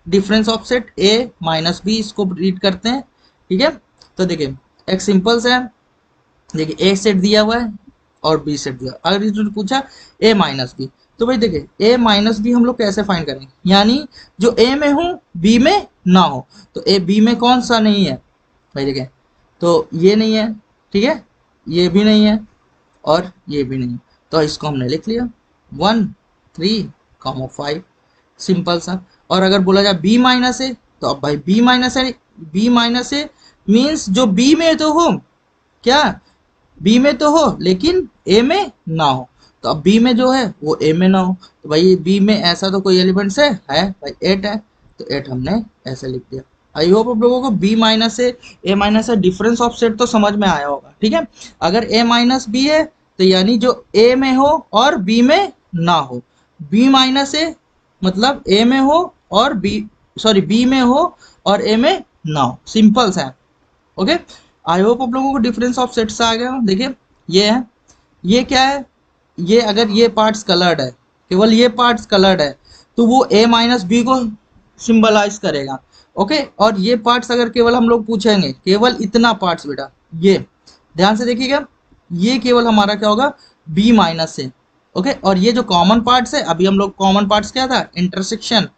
difference of set A minus B इसको रीड करते हैं, ठीक है। तो देखिए एक सिंपल सा है, देखिए ए सेट दिया हुआ है और बी सेट दिया, अगर इसने पूछा ए माइनस बी, तो भाई देखिए ए माइनस बी हम लोग कैसे फाइंड करेंगे, यानी जो ए में हो बी में ना हो। तो ए बी में कौन सा नहीं है भाई, देखिए तो ये नहीं है, ठीक है, ये भी नहीं है और ये भी नहीं, तो इसको हमने लिख लिया 1 3 5, सिंपल सा। और अगर बोला जाए बी माइनस ए, तो अब भाई बी माइनस ए, बी माइनस ए मीन्स जो बी में तो हो, क्या बी में तो हो लेकिन ए में ना हो, तो अब बी में जो है वो ए में ना हो, तो भाई बी में ऐसा तो कोई एलिमेंट्स है भाई 8 है, तो 8 हमने ऐसे लिख दिया। आई होप आप लोगों को बी माइनस ए माइनस है डिफरेंस ऑफ सेट तो समझ में आया होगा, ठीक है। अगर ए माइनस बी है तो यानी जो ए में हो और बी में ना हो, बी माइनस ए मतलब ए में हो और बी, सॉरी बी में हो और ए में ना हो, सिंपल सा है। ओके, आई होप आप लोगों को डिफरेंस ऑफ सेट्स आ गया। देखिए ये है, ये क्या है, ये अगर ये पार्ट्स कलर्ड है, केवल ये पार्ट्स कलर्ड है, तो वो ए माइनस बी को सिंबलाइज करेगा। ओके, और ये पार्ट्स अगर केवल हम लोग पूछेंगे, केवल इतना पार्ट्स बेटा, ये ध्यान से देखिएगा, ये केवल हमारा क्या होगा बी माइनस से। ओके, और ये जो कॉमन पार्ट्स है, अभी हम लोग कॉमन पार्ट्स क्या था, इंटरसेक्शन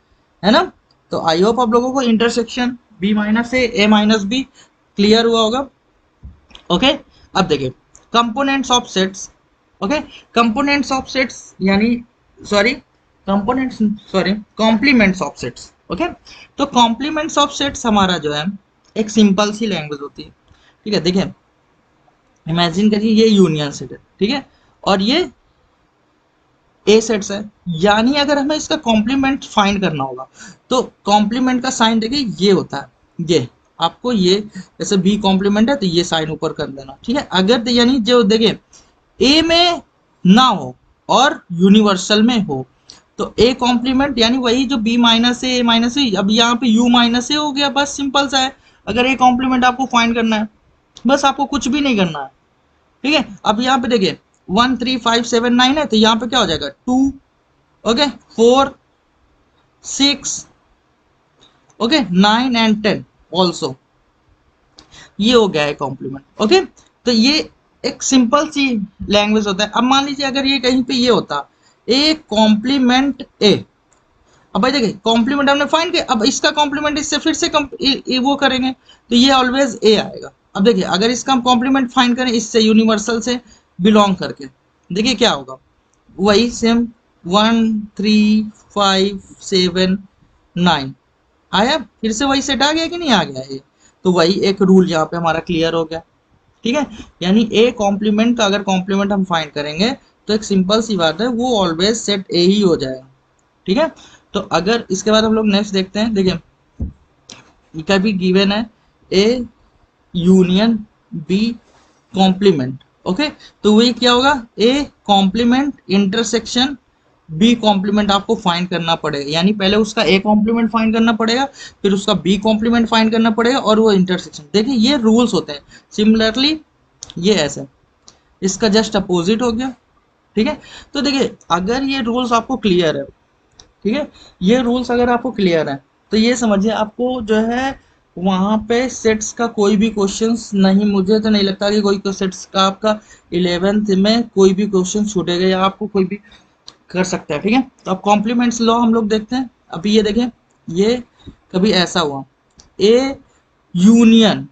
है ना। तो आई होप आप लोगों को इंटरसेक्शन बी माइनस से ए माइनस बी क्लियर हुआ होगा। ओके, अब देखिए components of sets. Okay, components of sets यानी sorry components, sorry complements of sets. Okay, तो कॉम्प्लीमेंट्स ऑफ सेट्स हमारा जो है एक सिंपल सी लैंग्वेज होती है, ठीक है। देखिए इमेजिन करिए ये यूनियन सेट है, ठीक है, और ये ए सेट्स है, यानी अगर हमें इसका कॉम्प्लीमेंट फाइंड करना होगा तो कॉम्प्लीमेंट का साइन देखिए ये होता है, ये आपको ये जैसे बी कॉम्प्लीमेंट है तो ये साइन ऊपर कर देना, ठीक है। अगर यानी जो देखिए ए में ना हो और यूनिवर्सल में हो, तो ए कॉम्प्लीमेंट यानी वही जो बी माइनस ए माइनस ए, अब यहाँ पे यू माइनस ए हो गया, बस सिंपल सा है। अगर ए कॉम्प्लीमेंट आपको फाइंड करना है, बस आपको कुछ भी नहीं करना है, ठीक है। अब यहाँ पे देखिए 1 3 5 7 9 है, तो यहाँ पे क्या हो जाएगा 2, ओके 4 6, ओके 9 एंड 10 ऑल्सो, ये हो गया है कॉम्प्लीमेंट। ओके, तो ये एक सिंपल सी लैंग्वेज होता है। अब मान लीजिए अगर ये कहीं पे ये होता ए कॉम्प्लीमेंट ए, अब भाई देखिए कॉम्प्लीमेंट हमने फाइंड किया, अब इसका कॉम्प्लीमेंट इससे फिर से वो करेंगे तो ये ऑलवेज ए आएगा। अब देखिए अगर इसका हम कॉम्प्लीमेंट फाइंड करें इससे यूनिवर्सल से बिलोंग करके, देखिए क्या होगा, वही सेम 1 3 5 7 9 आया, फिर से वही सेट आ गया कि नहीं आ गया ये, तो वही एक रूल यहाँ पे हमारा क्लियर हो गया, ठीक है। यानी ए कॉम्प्लीमेंट का अगर कॉम्प्लीमेंट हम फाइंड करेंगे तो एक सिंपल सी बात है वो ऑलवेज सेट ए ही हो जाएगा, ठीक है। तो अगर इसके बाद हम लोग नेक्स्ट देखते हैं, देखिए कभी गिवन है A union B complement, okay, तो वही क्या होगा A complement intersection B complement आपको फाइंड करना पड़ेगा, यानी पहले उसका ए कॉम्प्लीमेंट फाइंड करना पड़ेगा, फिर उसका बी कॉम्प्लीमेंट फाइंड करना पड़ेगा और वो इंटरसेक्शन। देखिए ये रूल्स होते हैं, सिमिलरली ये ऐसे, इसका जस्ट अपोजिट हो गया, ठीक है। तो देखिए अगर ये रूल्स आपको क्लियर है, ठीक है, ये रूल्स अगर आपको क्लियर है तो ये समझिए आपको जो है वहाँ पे सेट्स का कोई भी क्वेश्चंस नहीं, मुझे तो नहीं लगता कि कोई सेट्स का आपका 11th में कोई भी क्वेश्चन छूटेगा या आपको कोई भी कर सकता है, ठीक है। तो अब कॉम्प्लीमेंट्स लॉ हम लोग देखते हैं। अभी ये देखें, ये कभी ऐसा हुआ A union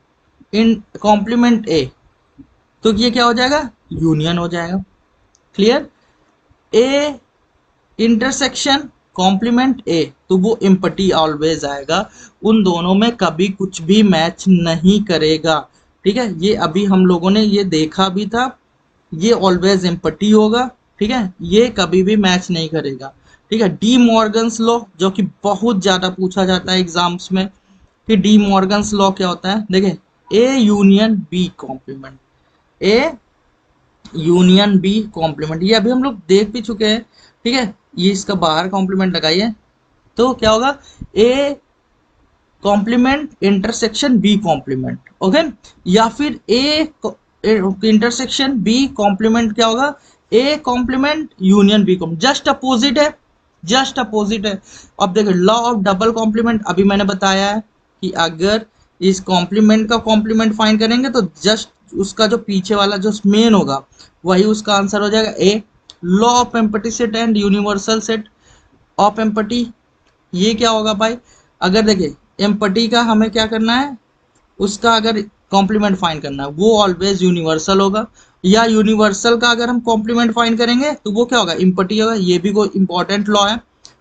in complement A, तो ये क्या हो जाएगा यूनियन हो जाएगा, clear. A intersection complement A, तो वो एम्पटी ऑलवेज आएगा, उन दोनों में कभी कुछ भी मैच नहीं करेगा। ठीक है, ये अभी हम लोगों ने ये देखा भी था, ये ऑलवेज एम्पटी होगा। ठीक है, ये कभी भी मैच नहीं करेगा। ठीक है, डी मॉर्गन्स लॉ जो कि बहुत ज्यादा पूछा जाता है एग्जाम्स में, कि डी मॉर्गन्स लॉ क्या होता है, देखिए A union B complement, A union B complement, ये अभी हम लोग देख भी चुके हैं। ठीक है, ये इसका बाहर कॉम्प्लीमेंट लगाइए, तो क्या होगा, A complement intersection B complement, okay, या फिर ए इंटरसेक्शन बी कॉम्प्लीमेंट क्या होगा, A complement union B complement, just opposite है, जस्ट अपोजिट है। अब देखो लॉ ऑफ डबल कॉम्प्लीमेंट अभी मैंने बताया है कि अगर इस कॉम्प्लीमेंट का कॉम्प्लीमेंट फाइंड करेंगे तो जस्ट उसका जो पीछे वाला जो मेन होगा वही उसका आंसर हो जाएगा A. Law of empty set and universal set of empty, ये क्या होगा भाई, अगर देखिए एम्पटी का हमें क्या करना है, उसका अगर कॉम्प्लीमेंट फाइंड करना है वो ऑलवेज यूनिवर्सल होगा, या यूनिवर्सल का अगर हम कॉम्प्लीमेंट फाइंड करेंगे तो वो क्या होगा, एम्पटी होगा। ये भी कोई इंपॉर्टेंट लॉ है।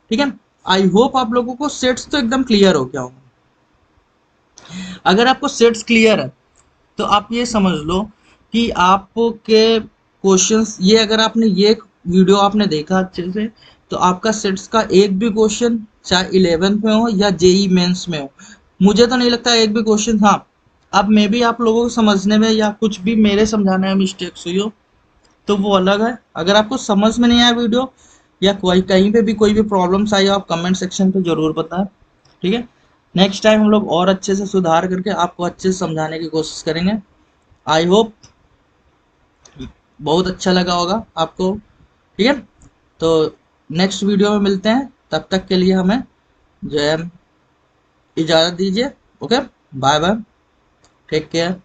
ठीक है, आई होप आप लोगों को सेट्स तो एकदम क्लियर हो गया होगा। अगर आपको सेट्स क्लियर है तो आप ये समझ लो कि आपके क्वेश्चंस, ये अगर आपने ये वीडियो आपने देखा अच्छे से, तो आपका सेट्स का एक भी क्वेश्चन चाहे 11th में हो या जेई मेंस में हो, मुझे तो नहीं लगता एक भी क्वेश्चन, हाँ अब मे भी आप लोगों को समझने में या कुछ भी मेरे समझाने में मिस्टेक्स हुई हो तो वो अलग है। अगर आपको समझ में नहीं आया वीडियो या कोई कहीं पे भी कोई भी प्रॉब्लम्स आई हो, आप कमेंट सेक्शन पे जरूर बताएं। ठीक है, नेक्स्ट टाइम हम लोग और अच्छे से सुधार करके आपको अच्छे से समझाने की कोशिश करेंगे। आई होप बहुत अच्छा लगा होगा आपको। ठीक है, तो नेक्स्ट वीडियो में मिलते हैं, तब तक के लिए हमें जो है इजाज़त दीजिए। Okay, bye bye, take care.